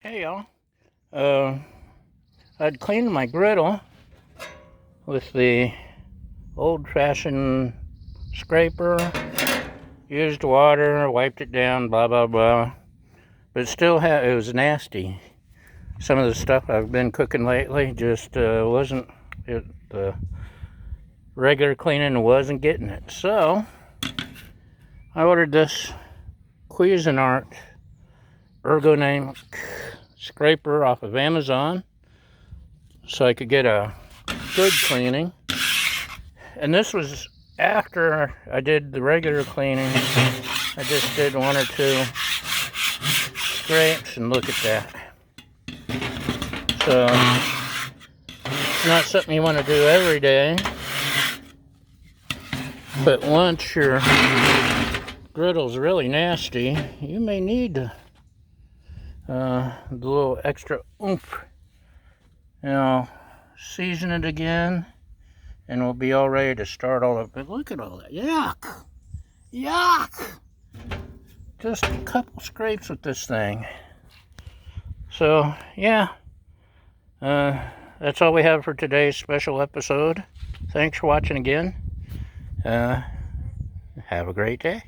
Hey y'all, I'd cleaned my griddle with the old-fashioned scraper, used water, wiped it down, blah blah blah, but it was nasty. Some of the stuff I've been cooking lately just wasn't, the regular cleaning wasn't getting it. So I ordered this Cuisinart ergonomic scraper off of Amazon so I could get a good cleaning. And this was after I did the regular cleaning. I just did one or two scrapes, and look at that. So it's not something you want to do every day, but once your griddle's really nasty, you may need the little extra oomph. Season it again, and we'll be all ready to start all up. But look at all that. Yuck! Yuck! Just a couple scrapes with this thing. So, yeah. That's all we have for today's special episode. Thanks for watching again. Have a great day.